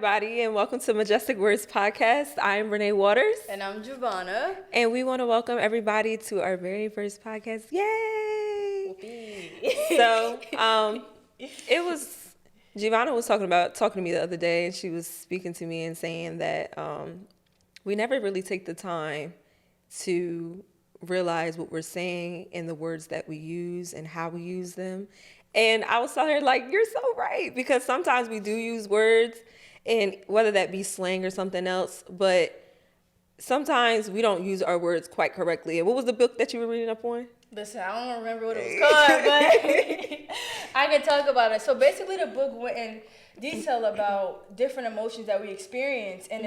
everybody, and welcome to Majestic Words Podcast. I'm Reneyywaters. And I'm Giovanna. And we want to welcome everybody to our very first podcast. Yay! So, Giovanna was talking to me the other day, and she was speaking to me and saying that we never really take the time to realize what we're saying and the words that we use and how we use them. And I was telling her, like, you're so right, because sometimes we do use words, and whether that be slang or something else, but sometimes we don't use our words quite correctly. And what was the book that you were reading up on? Listen, I don't remember what it was called, but I can talk about it. So basically the book went in detail about different emotions that we experience, and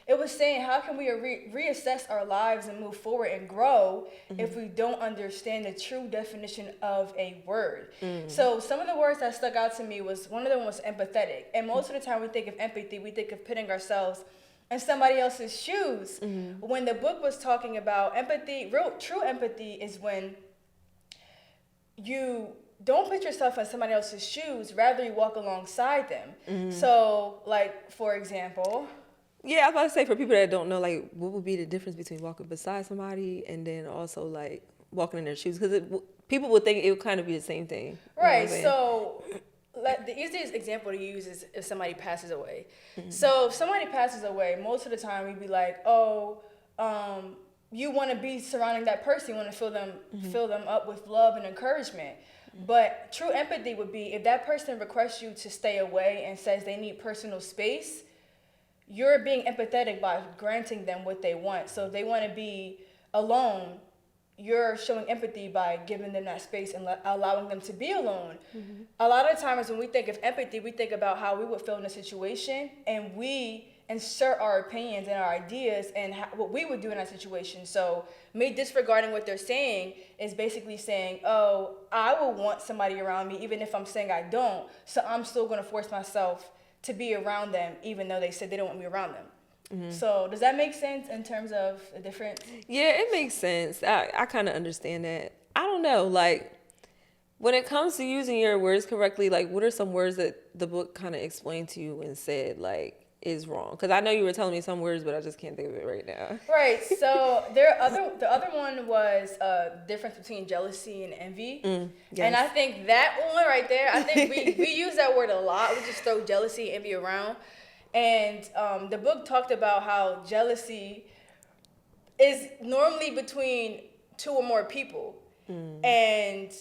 it was saying how can we reassess our lives and move forward and grow if we don't understand the true definition of a word. So some of the words that stuck out to me was, one of them was empathetic. And most of the time we think of empathy, we think of putting ourselves in somebody else's shoes. When the book was talking about empathy, true empathy is when you don't put yourself in somebody else's shoes, rather you walk alongside them. So, like, for example... Yeah, I was about to say, for people that don't know, like, what would be the difference between walking beside somebody and then also, like, walking in their shoes? Because people would think it would kind of be the same thing. Right, so the easiest example to use is if somebody passes away. So if somebody passes away, most of the time we'd be like, you want to be surrounding that person, you want to fill them up with love and encouragement. But true empathy would be if that person requests you to stay away and says they need personal space, you're being empathetic by granting them what they want. So if they want to be alone, you're showing empathy by giving them that space and allowing them to be alone. A lot of times when we think of empathy, we think about how we would feel in a situation, and we insert our opinions and our ideas and what we would do in that situation. So me disregarding what they're saying is basically saying, oh, I will want somebody around me even if I'm saying I don't. So I'm still going to force myself to be around them even though they said they don't want me around them. So does that make sense in terms of a difference? Yeah, it makes sense. I kind of understand that. I don't know, like, when it comes to using your words correctly, like, what are some words that the book kind of explained to you and said, like, is wrong? Because I know you were telling me some words, but I just can't think of it right now. Right. So the other one was difference between jealousy and envy. Yes. And I think that one right there, I think we use that word a lot. We just throw jealousy and envy around. And the book talked about how jealousy is normally between two or more people. And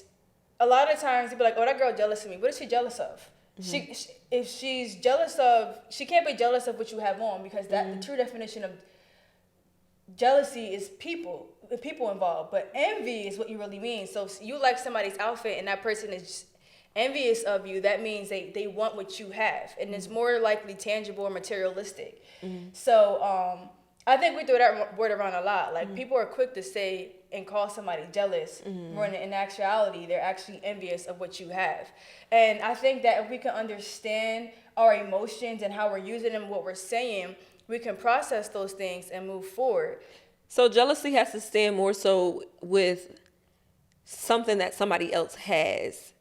a lot of times people be like, oh, that girl jealous of me. What is she jealous of? If she's jealous of, she can't be jealous of what you have on, because the true definition of jealousy is people involved. But envy is what you really mean. So if you like somebody's outfit and that person is envious of you, that means they want what you have, and it's more likely tangible or materialistic. So I think we throw that word around a lot. Like, people are quick to say and call somebody jealous, when in actuality they're actually envious of what you have. And I think that if we can understand our emotions and how we're using them, what we're saying, we can process those things and move forward. So jealousy has to stand more so with something that somebody else has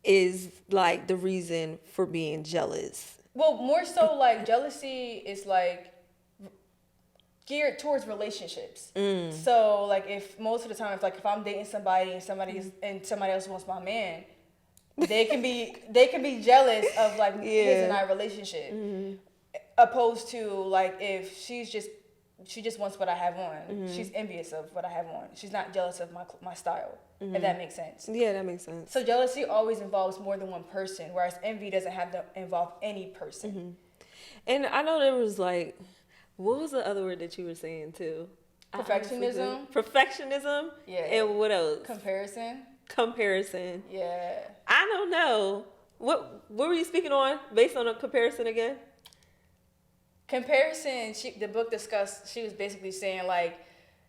is, like, the reason for being jealous. Well, more so, like, jealousy is, like, geared towards relationships. So, like, if most of the time, if I'm dating somebody and somebody else wants my man, they can be jealous of, like, his and I relationship, opposed to, like, if she just wants what I have on. She's envious of what I have on. She's not jealous of my style. If that makes sense. Yeah, that makes sense. So jealousy always involves more than one person, whereas envy doesn't have to involve any person. And I know there was, like, what was the other word that you were saying too? Perfectionism. Perfectionism? Yeah. And what else? Comparison. Yeah. I don't know. What were you speaking on based on a comparison again? Comparison, the book discussed, she was basically saying, like,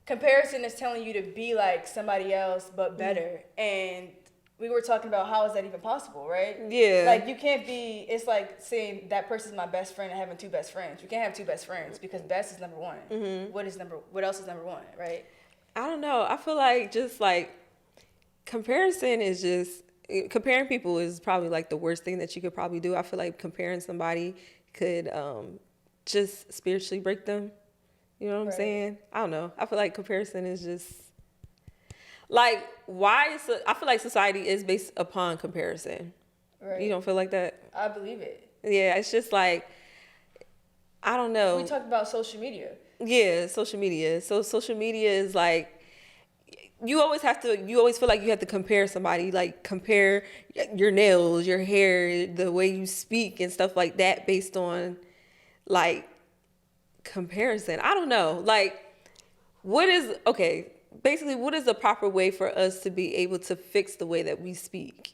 comparison is telling you to be like somebody else but better. And we were talking about how is that even possible, right? Yeah. Like, you can't be, it's like saying that person's my best friend and having two best friends. You can't have two best friends because best is number one. What else is number one, right? I don't know. I feel like just, like, comparison is just, comparing people is probably, like, the worst thing that you could probably do. I feel like comparing somebody could just spiritually break them. You know what I'm saying? I don't know. I feel like comparison is just like I feel like society is based upon comparison. Right. You don't feel like that? I believe it. Yeah, it's just like, I don't know. We talked about social media. Yeah, social media. So social media is like, you always feel like you have to compare somebody, like compare your nails, your hair, the way you speak and stuff like that based on like comparison. I don't know. Like, basically what is the proper way for us to be able to fix the way that we speak?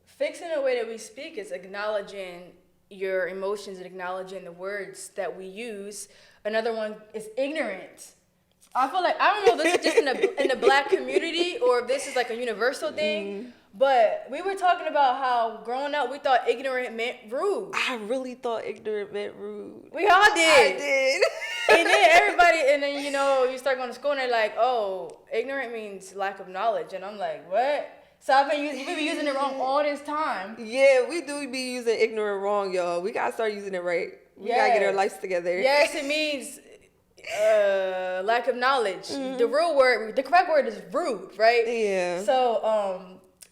Fixing the way that we speak is acknowledging your emotions and acknowledging the words that we use. Another one is ignorance. I feel like, I don't know if this is just in the black community or if this is like a universal thing, but we were talking about how growing up we thought ignorant meant rude. I really thought ignorant meant rude. We all did. I did. And then you start going to school and they're like, oh, ignorant means lack of knowledge. And I'm like, what? So we've been using it wrong all this time. Yeah, we do be using ignorant wrong, y'all. We gotta start using it right. We gotta get our lives together. Yes, it means lack of knowledge. The correct word is rude, right? Yeah.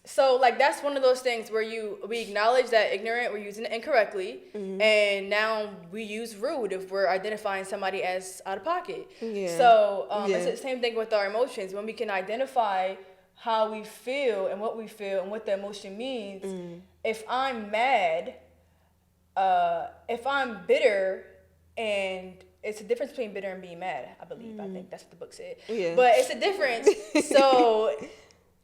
So like that's one of those things where we acknowledge that ignorant, we're using it incorrectly, and now we use rude if we're identifying somebody as out of pocket. Yeah. So it's the same thing with our emotions. When we can identify how we feel and what the emotion means. If I'm mad, if I'm bitter, and it's a difference between bitter and being mad, I believe. I think that's what the book said. Yeah. But it's a difference. So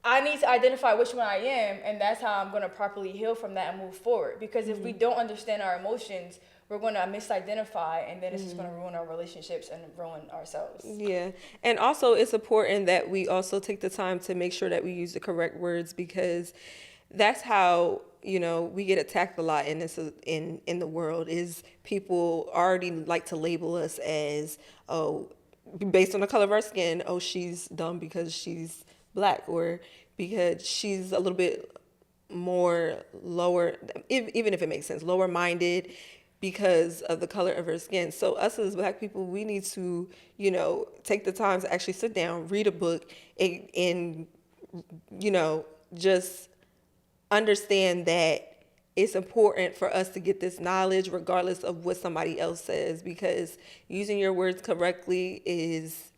I need to identify which one I am, and that's how I'm going to properly heal from that and move forward. Because if we don't understand our emotions, we're going to misidentify, and then it's just going to ruin our relationships and ruin ourselves. Yeah. And also, it's important that we also take the time to make sure that we use the correct words, because that's how, we get attacked a lot in the world, is people already like to label us as, based on the color of our skin, she's dumb because she's black, or because she's a little bit more lower, even if it makes sense, lower minded, because of the color of her skin. So us as black people, we need to, take the time to actually sit down, read a book, and just understand that it's important for us to get this knowledge regardless of what somebody else says, because using your words correctly is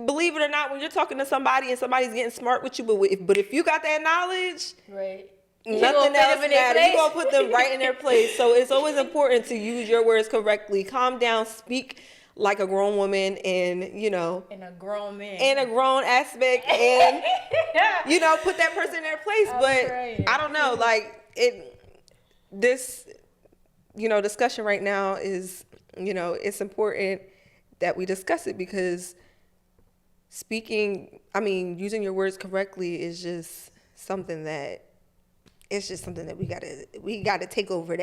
believe it or not, when you're talking to somebody and somebody's getting smart with you, but if you got that knowledge, right, nothing else matters. You're going to put them right in their place. So it's always important to use your words correctly. Calm down, speak like a grown woman, and, and a grown man. In a grown aspect, and, put that person in their place. I don't know, this, discussion right now is, it's important that we discuss it, because using your words correctly is just something that, we gotta take over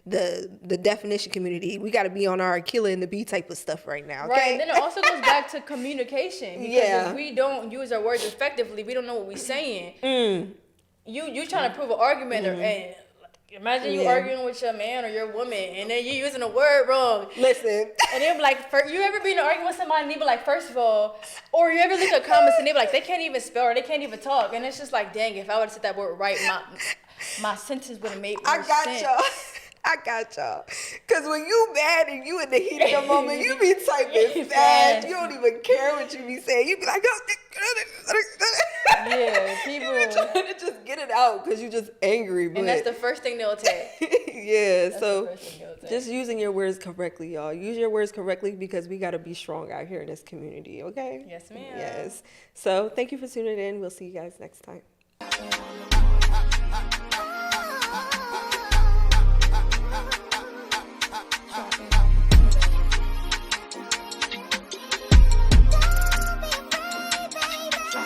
the definition community. We gotta be on our Aquila and the B type of stuff right now. Okay? Right, and then it also goes back to communication. Because if we don't use our words effectively, we don't know what we're saying. You trying to prove an argument, and imagine you arguing with your man or your woman, and then you using a word wrong. Listen. And they'll be like, you ever been in an argument with somebody and they be like, first of all, or you ever look at comments and they be like, they can't even spell or they can't even talk. And it's just like, dang, if I would have said that word right, my sentence would have made more sense. I got y'all. Because when you mad and you in the heat of the moment, you be typing fast. You don't even care what you be saying. You be like, yeah, people you trying to just get it out because you just angry. And that's the first thing they'll attack. So just using your words correctly, y'all. Use your words correctly, because we got to be strong out here in this community, okay? Yes, ma'am. Yes. So thank you for tuning in. We'll see you guys next time.